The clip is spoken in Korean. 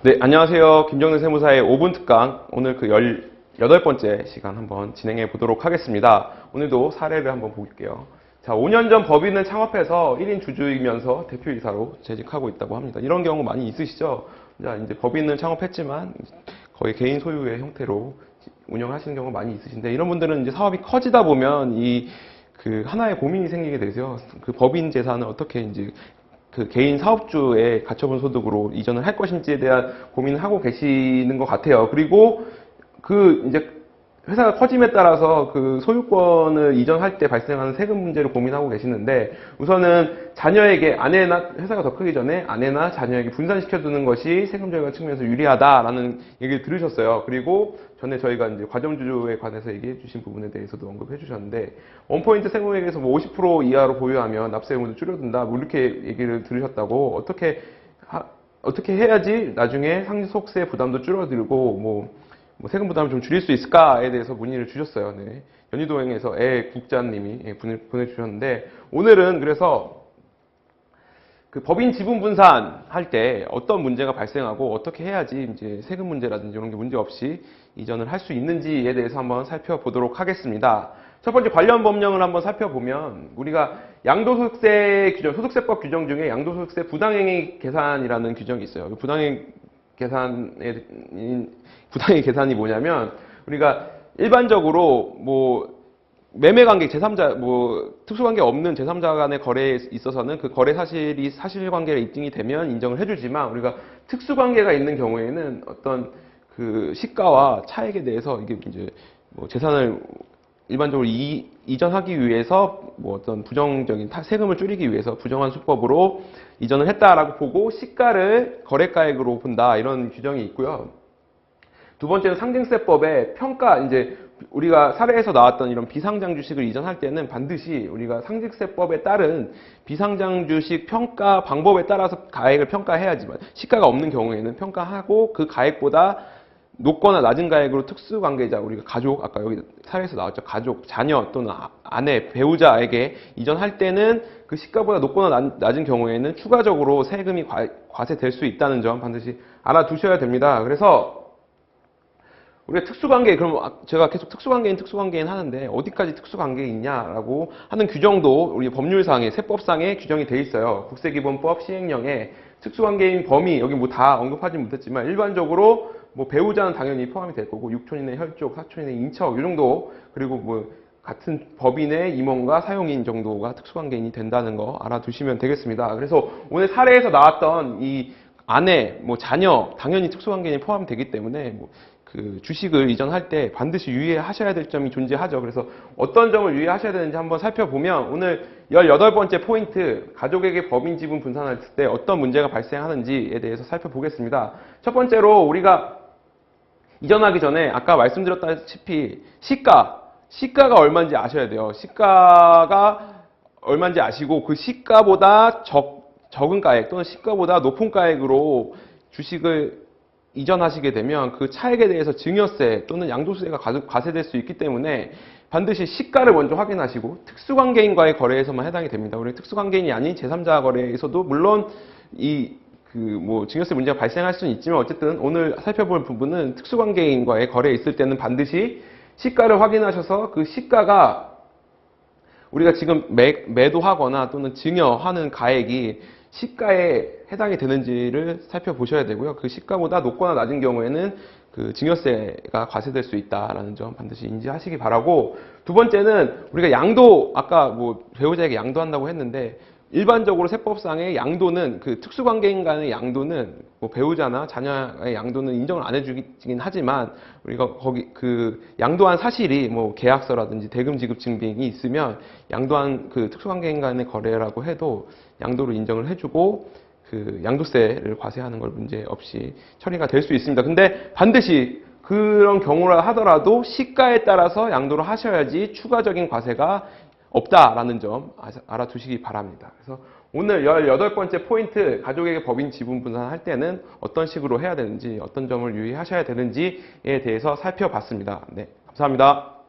네, 안녕하세요. 김정근 세무사의 5분 특강. 오늘 그 18번째 시간 한번 진행해 보도록 하겠습니다. 오늘도 사례를 한번 볼게요. 자, 5년 전 법인을 창업해서 1인 주주이면서 대표이사로 재직하고 있다고 합니다. 이런 경우 많이 있으시죠? 자, 이제 법인을 창업했지만 거의 개인 소유의 형태로 운영하시는 경우가 많이 있으신데, 이런 분들은 이제 사업이 커지다 보면 그 하나의 고민이 생기게 되죠. 그 법인 재산을 어떻게 이제 그 개인 사업주의 가처분 소득으로 이전을 할 것인지에 대한 고민을 하고 계시는 것 같아요. 그리고 그 이제 회사가 커짐에 따라서 그 소유권을 이전할 때 발생하는 세금 문제를 고민하고 계시는데, 우선은 자녀에게 아내나 회사가 더 크기 전에 아내나 자녀에게 분산시켜두는 것이 세금 절감 측면에서 유리하다라는 얘기를 들으셨어요. 그리고 전에 저희가 이제 과점주주에 관해서 얘기해 주신 부분에 대해서도 언급해 주셨는데, 원포인트 세무액에서 뭐 50% 이하로 보유하면 납세 의무도 줄여든다, 뭐 이렇게 얘기를 들으셨다고. 어떻게 해야지 나중에 상속세 부담도 줄어들고 뭐 세금 부담을 좀 줄일 수 있을까에 대해서 문의를 주셨어요. 네. 연희도행에서 국자님이 보내주셨는데, 오늘은 그래서 그 법인 지분 분산할 때 어떤 문제가 발생하고 어떻게 해야지 이제 세금 문제라든지 이런 게 문제 없이 이전을 할 수 있는지에 대해서 한번 살펴보도록 하겠습니다. 첫 번째 관련 법령을 한번 살펴보면, 우리가 양도소득세 규정, 소득세법 규정 중에 양도소득세 부당행위 계산이라는 규정이 있어요. 부당행위 계산이 뭐냐면, 우리가 일반적으로 뭐 매매관계, 제3자, 뭐 특수관계 없는 제3자 간의 거래에 있어서는 그 거래 사실이 사실관계가 입증이 되면 인정을 해주지만, 우리가 특수관계가 있는 경우에는 어떤 그 시가와 차액에 대해서 이게 이제 뭐 재산을 일반적으로 이전하기 위해서 뭐 어떤 부정적인 세금을 줄이기 위해서 부정한 수법으로 이전을 했다라고 보고 시가를 거래가액으로 본다, 이런 규정이 있고요. 두 번째는 상증세법의 평가, 이제 우리가 사례에서 나왔던 이런 비상장 주식을 이전할 때는 반드시 우리가 상증세법에 따른 비상장 주식 평가 방법에 따라서 가액을 평가해야지만, 시가가 없는 경우에는 평가하고 그 가액보다 높거나 낮은 가액으로 특수관계자, 우리가 가족, 아까 여기 사례에서 나왔죠. 가족, 자녀 또는 아내, 배우자에게 이전할 때는 그 시가보다 높거나 낮은 경우에는 추가적으로 세금이 과세될 수 있다는 점 반드시 알아두셔야 됩니다. 그래서 우리가 특수관계, 그럼 제가 계속 특수관계인 하는데 어디까지 특수관계가 있냐라고 하는 규정도 우리 법률상에, 세법상에 규정이 돼 있어요. 국세기본법 시행령에 특수관계인 범위, 여기 뭐 다 언급하지 못했지만 일반적으로 뭐 배우자는 당연히 포함이 될 거고, 육촌인의 혈족, 사촌인의 인척, 이 정도, 그리고 뭐 같은 법인의 임원과 사용인 정도가 특수관계인이 된다는 거 알아두시면 되겠습니다. 그래서 오늘 사례에서 나왔던 이 아내, 뭐 자녀, 당연히 특수관계인이 포함되기 때문에 그 주식을 이전할 때 반드시 유의하셔야 될 점이 존재하죠. 그래서 어떤 점을 유의하셔야 되는지 한번 살펴보면, 오늘 18번째 포인트, 가족에게 법인 지분 분산할 때 어떤 문제가 발생하는지에 대해서 살펴보겠습니다. 첫 번째로 우리가 이전하기 전에 아까 말씀드렸다시피 시가가 얼마인지 아셔야 돼요. 시가가 얼마인지 아시고, 그 시가보다 적은 가액 또는 시가보다 높은 가액으로 주식을 이전하시게 되면 그 차액에 대해서 증여세 또는 양도세가 과세될 수 있기 때문에 반드시 시가를 먼저 확인하시고, 특수관계인과의 거래에서만 해당이 됩니다. 우리 특수관계인이 아닌 제3자 거래에서도 물론 증여세 문제가 발생할 수는 있지만, 어쨌든 오늘 살펴볼 부분은 특수관계인과의 거래에 있을 때는 반드시 시가를 확인하셔서 그 시가가 우리가 지금 매도하거나 또는 증여하는 가액이 시가에 해당이 되는지를 살펴보셔야 되고요. 그 시가보다 높거나 낮은 경우에는 그 증여세가 과세될 수 있다라는 점 반드시 인지하시기 바라고, 두 번째는 우리가 양도, 아까 뭐 배우자에게 양도한다고 했는데, 일반적으로 세법상의 양도는, 그 특수관계인 간의 양도는 뭐 배우자나 자녀의 양도는 인정을 안 해주긴 하지만, 우리가 거기 그 양도한 사실이 뭐 계약서라든지 대금 지급 증빙이 있으면 양도한 그 특수관계인 간의 거래라고 해도 양도를 인정을 해주고 그 양도세를 과세하는 걸 문제 없이 처리가 될 수 있습니다. 근데 반드시 그런 경우라 하더라도 시가에 따라서 양도를 하셔야지 추가적인 과세가 없다라는 점 알아두시기 바랍니다. 그래서 오늘 18번째 포인트, 가족에게 법인 지분 분산할 때는 어떤 식으로 해야 되는지, 어떤 점을 유의하셔야 되는지에 대해서 살펴봤습니다. 네, 감사합니다.